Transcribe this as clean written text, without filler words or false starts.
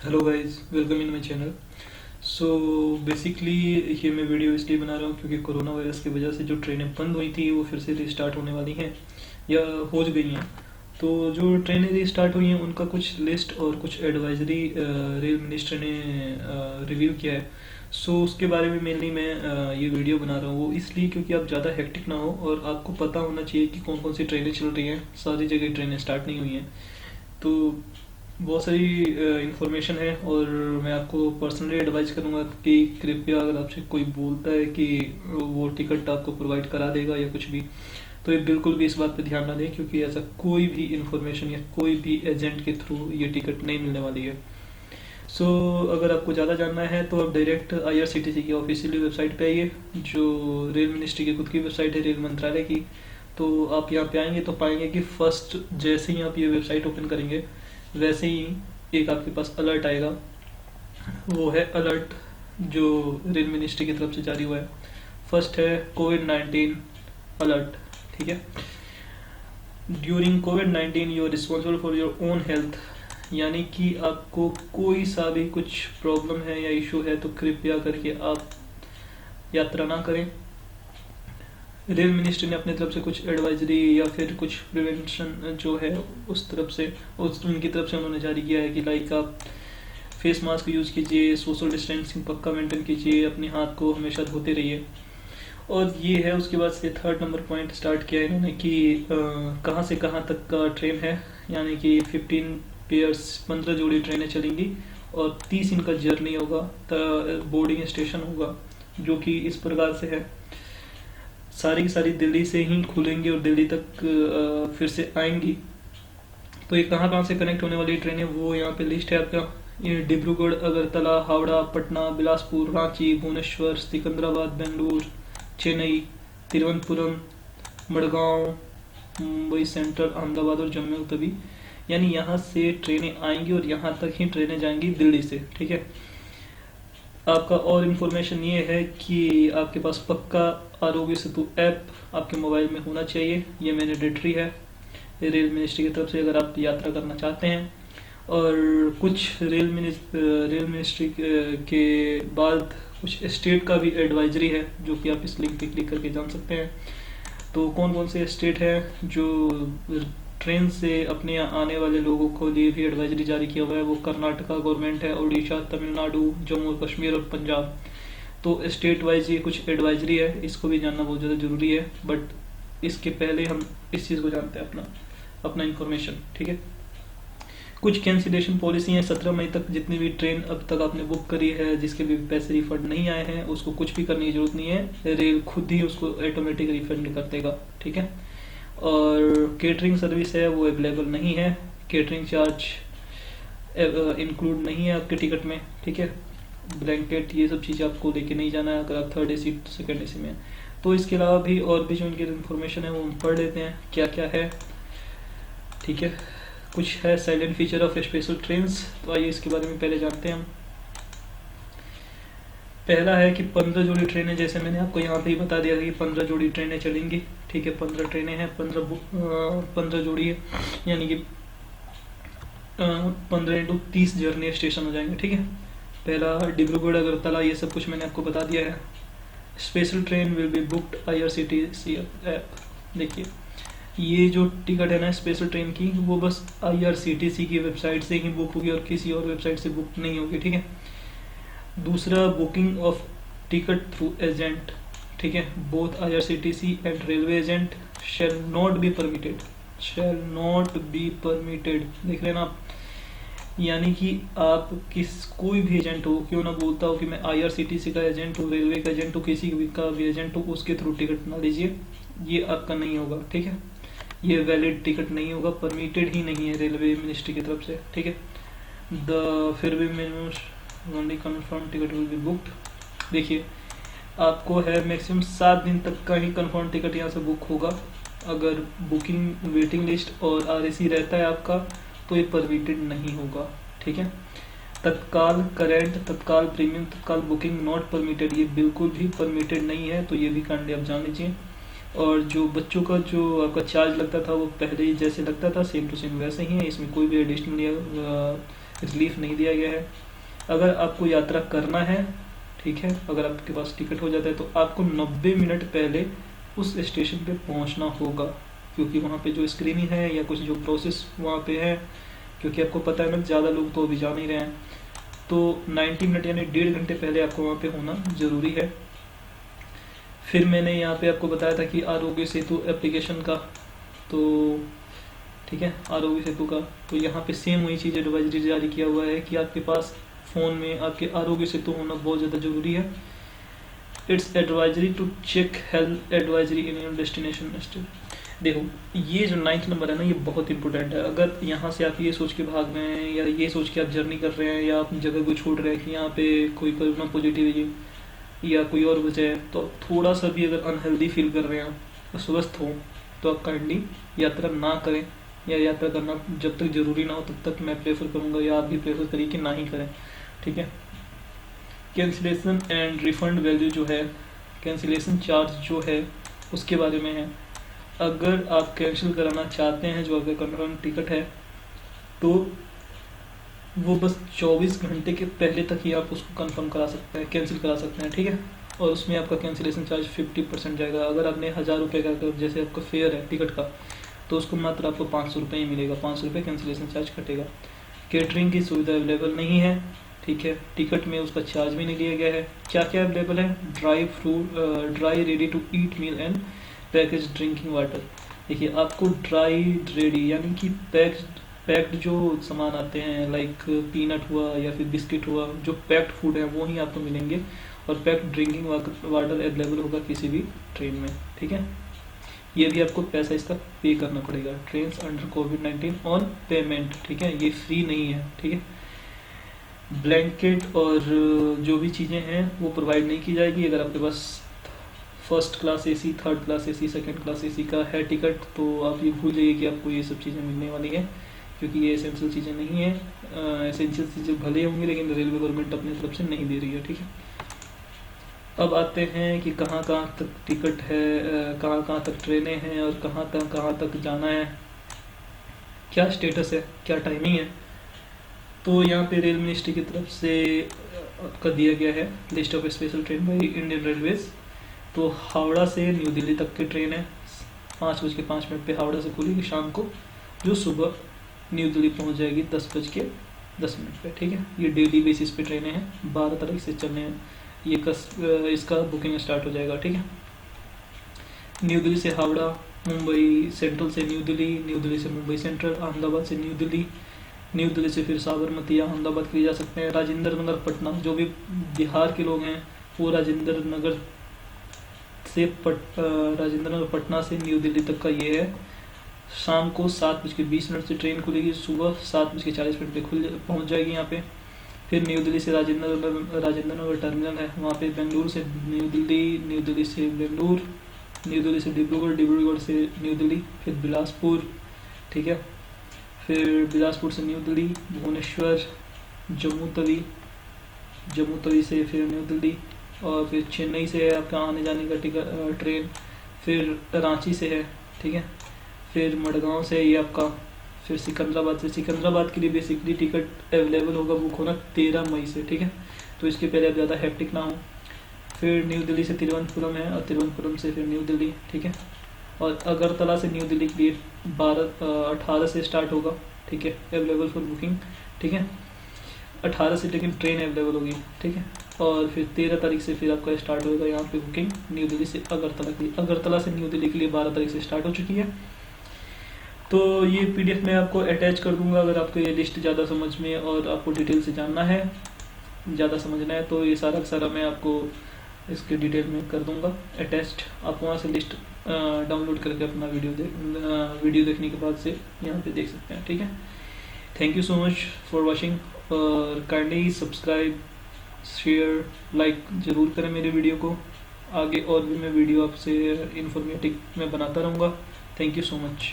Hello guys, welcome in my channel. So basically ये मैं video इसलिए बना रहा हूँ क्योंकि कोरोना वायरस की वजह से जो ट्रेनें बंद हुई थी वो फिर से रिस्टार्ट होने वाली हैं या हो गई हैं। तो जो ट्रेनें रिस्टार्ट हुई हैं उनका कुछ लिस्ट और कुछ एडवाइजरी रेल मिनिस्टर ने रिवील किया है। सो उसके बारे में मेनली मैं ये वीडियो बना रहा हूँ, वो इसलिए क्योंकि आप ज़्यादा हेक्टिक ना हो और आपको पता होना चाहिए कि कौन कौन सी ट्रेनें चल रही हैं। सारी जगह ट्रेनें स्टार्ट नहीं हुई हैं, तो बहुत सारी इंफॉर्मेशन है और मैं आपको पर्सनली एडवाइस करूँगा कि कृपया अगर आपसे कोई बोलता है कि वो टिकट आपको प्रोवाइड करा देगा या कुछ भी, तो ये बिल्कुल भी इस बात पे ध्यान ना दें क्योंकि ऐसा कोई भी इंफॉर्मेशन या कोई भी एजेंट के थ्रू ये टिकट नहीं मिलने वाली है। सो अगर आपको ज़्यादा जानना है तो आप डायरेक्ट IRCTC की ऑफिशियली वेबसाइट पे आइए, जो रेल मिनिस्ट्री की खुद की वेबसाइट है, रेल मंत्रालय की। तो आप यहाँ पे आएंगे तो पाएंगे कि फर्स्ट जैसे ही आप ये वेबसाइट ओपन करेंगे वैसे ही एक आपके पास अलर्ट आएगा। वो है अलर्ट जो रेल मिनिस्ट्री की तरफ से जारी हुआ है। फर्स्ट है कोविड-19 अलर्ट। ठीक है, ड्यूरिंग कोविड-19 you are responsible for your own health, यानी कि आपको कोई सा भी कुछ प्रॉब्लम है या इशू है तो कृपया करके आप यात्रा ना करें। रेल मिनिस्ट्री ने अपनी तरफ से कुछ एडवाइजरी या फिर कुछ प्रिवेंशन जो है उस तरफ से उनकी तरफ से उन्होंने जारी किया है कि लाइक आप फेस मास्क यूज़ कीजिए, सोशल डिस्टेंसिंग पक्का मेंटेन कीजिए, अपने हाथ को हमेशा धोते रहिए। और ये है, उसके बाद से थर्ड नंबर पॉइंट स्टार्ट किया है इन्होंने कि कहाँ से कहाँ तक का ट्रेन है, यानी कि 15 पेयर्स 15 जोड़ी ट्रेनें चलेंगी और 30 इनका जर्नी होगा, बोर्डिंग स्टेशन होगा, जो कि इस प्रकार से है। सारी की सारी दिल्ली से ही खुलेंगी और दिल्ली तक फिर से आएंगी। तो ये कहाँ कहाँ से कनेक्ट होने वाली ट्रेनें वो यहाँ पे लिस्ट है आपका। ये डिब्रूगढ़, अगरतला, हावड़ा, पटना, बिलासपुर, रांची, भुवनेश्वर, सिकंदराबाद, बेंगलुरु, चेन्नई, तिरुवनंतपुरम, मडगांव, मुंबई सेंट्रल, अहमदाबाद और जम्मू और तवी, यानी यहाँ से ट्रेनें आएंगी और यहाँ तक ही ट्रेनें जाएंगी दिल्ली से। ठीक है, आपका और इन्फॉर्मेशन ये है कि आपके पास पक्का आरोग्य सेतु ऐप आपके मोबाइल में होना चाहिए। ये मैंडेटरी है रेल मिनिस्ट्री की तरफ से अगर आप यात्रा करना चाहते हैं। और कुछ रेल मिनिस्ट्री के बाद कुछ स्टेट का भी एडवाइजरी है जो कि आप इस लिंक पे क्लिक करके जान सकते हैं। तो कौन कौन से स्टेट हैं जो ट्रेन से अपने यहाँ आने वाले लोगों को लिए भी एडवाइजरी जारी किया हुआ है, वो कर्नाटका गवर्नमेंट है, उड़ीसा, तमिलनाडु, जम्मू और कश्मीर और पंजाब। तो स्टेट वाइज ये कुछ एडवाइजरी है, इसको भी जानना बहुत ज़्यादा ज़रूरी है। बट इसके पहले हम इस चीज़ को जानते हैं, अपना अपना इन्फॉर्मेशन। ठीक है, कुछ कैंसिलेशन पॉलिसी है 17 मई तक। जितनी भी ट्रेन अब तक आपने बुक करी है जिसके भी पैसे रिफंड नहीं आए हैं उसको कुछ भी करने की जरूरत नहीं है, रेल खुद ही उसको ऑटोमेटिक रिफंड कर देगा। ठीक है, और केटरिंग सर्विस है वो अवेलेबल नहीं है, केटरिंग चार्ज इंक्लूड नहीं है आपके टिकट में। ठीक है, ब्लैंकेट ये सब चीज़ें आपको लेके नहीं जाना है अगर आप थर्ड AC सेकेंड AC में। तो इसके अलावा भी और भी जो इनकी इन्फॉर्मेशन है वो हम पढ़ लेते हैं क्या क्या है। ठीक है, कुछ है silent feature of special trains, तो आइए इसके बारे में पहले जानते हैं हम। पहला है कि 15 जोड़ी ट्रेनें, जैसे मैंने आपको यहाँ पे ही बता दिया कि 15 जोड़ी ट्रेनें चलेंगी। ठीक है, 15 ट्रेनें हैं, 15 जोड़ी है, यानी कि 15 इंटू 30 जर्नी स्टेशन हो जाएंगे। ठीक है, पहला डिब्रूगढ़, अगरतला, ये सब कुछ मैंने आपको बता दिया है। Special train will be booked IRCTC app. देखिए, ये जो टिकट है ना स्पेशल ट्रेन की, वो बस IRCTC की वेबसाइट से ही बुक होगी और किसी और वेबसाइट से बुक नहीं होगी। ठीक है, दूसरा booking of ticket through agent. ठीक है, both IRCTC and railway agent shall not be permitted, shall not be permitted. देख रहे हैं ना आप, यानी कि आप कोई भी एजेंट हो, क्यों ना बोलता हो कि मैं IRCTC का एजेंट हूँ, रेलवे का एजेंट हूँ, किसी का भी एजेंट हूँ, उसके थ्रू टिकट ना लीजिए, ये आपका नहीं होगा। ठीक है, ये वैलिड टिकट नहीं होगा, परमिटेड ही नहीं है रेलवे मिनिस्ट्री की तरफ से। ठीक है, फिर भी minimum only confirm ticket will be booked. देखिए, आपको है मैक्सिमम 7 दिन तक का ही कन्फर्म टिकट यहाँ से बुक होगा। अगर बुकिंग वेटिंग लिस्ट और RAC रहता है आपका तो ये परमिटेड नहीं होगा। ठीक है, तत्काल करेंट, तत्काल प्रीमियम, तत्काल बुकिंग नॉट परमिटेड, ये बिल्कुल भी परमिटेड नहीं है, तो ये भी काइंडली आप जान लीजिए। और जो बच्चों का जो आपका चार्ज लगता था वो पहले ही जैसे लगता था सेम टू सेम वैसे ही है, इसमें कोई भी एडिशनल रिलीफ नहीं दिया गया है। अगर आपको यात्रा करना है, ठीक है, अगर आपके पास टिकट हो जाता है तो आपको 90 मिनट पहले उस स्टेशन पे पहुंचना होगा, क्योंकि वहाँ पे जो स्क्रीनिंग है या कुछ जो प्रोसेस वहाँ पे है, क्योंकि आपको पता है ना ज़्यादा लोग तो अभी जा नहीं रहे हैं, तो 90 मिनट यानी 1.5 घंटे पहले आपको वहाँ पे होना ज़रूरी है। फिर मैंने यहाँ पे आपको बताया था कि आरोग्य सेतु एप्लीकेशन का, तो ठीक है, आरोग्य सेतु का, तो यहाँ पे सेम वही चीज़ एडवाइजरी जारी किया हुआ है कि आपके पास फ़ोन में आपके आरोग्य सेतु होना बहुत ज़्यादा ज़रूरी है। It's advisory to check health advisory in your destination state. देखो ये जो 9th नंबर है ना, ये बहुत इंपॉर्टेंट है। अगर यहाँ से आप ये सोच के भाग रहे हैं या ये सोच के आप जर्नी कर रहे हैं या आप जगह को छोड़ रहे हैं कि यहाँ पे कोई कोरोना पॉजिटिव है या कोई और वजह है, तो थोड़ा सा भी अगर अनहेल्दी फील कर रहे हैं, अस्वस्थ हो, तो आप काइंडली यात्रा ना करें, या यात्रा करना जब तक ज़रूरी ना हो तब तक मैं प्रेफर करूँगा या आप भी प्रेफर करिए कि ना ही करें, ठीक है। कैंसिलेशन एंड रिफंड वैल्यू जो है, कैंसिलेशन चार्ज जो है उसके बारे में है। अगर आप कैंसिल कराना चाहते हैं जो आपका कन्फर्म टिकट है, तो वो बस 24 घंटे के पहले तक ही आप उसको कंफर्म करा सकते हैं, कैंसिल करा सकते हैं, ठीक है। और उसमें आपका कैंसिलेशन चार्ज 50% जाएगा। अगर आपने 1000 रुपये का जैसे आपका फेयर है टिकट का, तो उसको मात्र आपको 500 रुपये ही मिलेगा, 500 रुपये कैंसिलेशन चार्ज कटेगा। केटरिंग की सुविधा अवेलेबल नहीं है, ठीक है, टिकट में उसका चार्ज भी नहीं लिया गया है। क्या क्या अवेलेबल है? Dry ready to eat meal and package drinking water. देखिए आपको ड्राई रेडी यानी कि पैक्ड जो सामान आते हैं, लाइक पीनट हुआ या फिर बिस्किट हुआ, जो पैक्ड फूड है वो ही आपको मिलेंगे, और पैक्ड ड्रिंकिंग वाटर अवेलेबल होगा किसी भी ट्रेन में, ठीक है। ये भी आपको पैसा इसका पे करना पड़ेगा। Train under covid on payment, ठीक है, ये फ्री नहीं है, ठीक है। ब्लैंकेट और जो भी चीज़ें हैं वो प्रोवाइड नहीं की जाएगी। अगर आपके पास first class AC, third class AC, second class AC का है टिकट, तो आप ये भूल जाइए कि आपको ये सब चीज़ें मिलने वाली हैं, क्योंकि ये एसेंशियल चीज़ें नहीं हैं। एसेंशियल चीज़ें भले होंगी लेकिन रेलवे गवर्नमेंट अपनी तरफ से नहीं दे रही है, ठीक है। अब आते हैं कि कहाँ कहाँ तक टिकट है, कहाँ कहाँ तक ट्रेनें हैं और कहाँ तक जाना है, क्या स्टेटस है, क्या टाइमिंग है। तो यहाँ पे रेल मिनिस्ट्री की तरफ से आपका दिया गया है list of special train by Indian railways. तो हावड़ा से न्यू दिल्ली तक की ट्रेन है, 5:05 पे हावड़ा से खुलेगी शाम को, जो सुबह न्यू दिल्ली पहुँच जाएगी 10:10 पे, ठीक है। ये डेली बेसिस पे ट्रेनें हैं, 12 तारीख से चलने हैं, इसका बुकिंग स्टार्ट हो जाएगा, ठीक है। न्यू दिल्ली से हावड़ा, मुंबई सेंट्रल से न्यू दिल्ली से मुंबई सेंट्रल, अहमदाबाद से न्यू दिल्ली से फिर साबरमती या अहमदाबाद के लिए जा सकते हैं। राजेंद्र नगर पटना, जो भी बिहार के लोग हैं वो राजेंद्र नगर पटना से न्यू दिल्ली तक का ये है। शाम को 7:20 से ट्रेन खुलेगी, सुबह 7:40 पे पहुंच जाएगी यहाँ पे। फिर न्यू दिल्ली से राजेंद्र नगर टर्मिनल है, वहाँ पे बेंगलुरु से न्यू दिल्ली से बेंगलुरु, न्यू दिल्ली से डिब्रूगढ़ से न्यू दिल्ली, फिर बिलासपुर, ठीक है, फिर बिलासपुर से न्यू दिल्ली, भुवनेश्वर, जम्मू तवी से फिर न्यू दिल्ली, और फिर चेन्नई से है आपका आने जाने का ट्रेन, फिर रांची से है, ठीक है, फिर मडगांव से ये आपका, फिर सिकंदराबाद के लिए बेसिकली टिकट अवेलेबल होगा, बुक होना 13 मई से, ठीक है। तो इसके पहले आप ज़्यादा हैप्टिक ना हो। फिर न्यू दिल्ली से तिरुवनंतपुरम है, और तिरुवनंतपुरम से फिर न्यू दिल्ली, ठीक है। और अगरतला से न्यू दिल्ली के लिए 18 से स्टार्ट होगा, ठीक है, अवेलेबल फॉर बुकिंग, ठीक है। 18 से लेकिन ट्रेन अवेलेबल होगी, ठीक है। और फिर 13 तारीख से फिर आपका स्टार्ट होगा यहाँ पे बुकिंग न्यू दिल्ली से अगरतला की। अगरतला से न्यू दिल्ली के लिए 12 तारीख से स्टार्ट हो चुकी है। तो ये PDF मैं आपको अटैच कर दूंगा, अगर आपको ये लिस्ट ज़्यादा समझ में और आपको डिटेल से जानना है, ज़्यादा समझना है, तो ये सारा मैं आपको इसके डिटेल में कर दूंगा अटैच्ड। आप वहाँ से लिस्ट डाउनलोड करके अपना वीडियो देखने के बाद से यहाँ पे देख सकते हैं, ठीक है। Thank you so much for watching, और काइंडली सब्सक्राइब, शेयर, लाइक ज़रूर करें मेरे वीडियो को। आगे और भी मैं वीडियो आपसे इन्फॉर्मेटिव में बनाता रहूँगा। Thank you so much.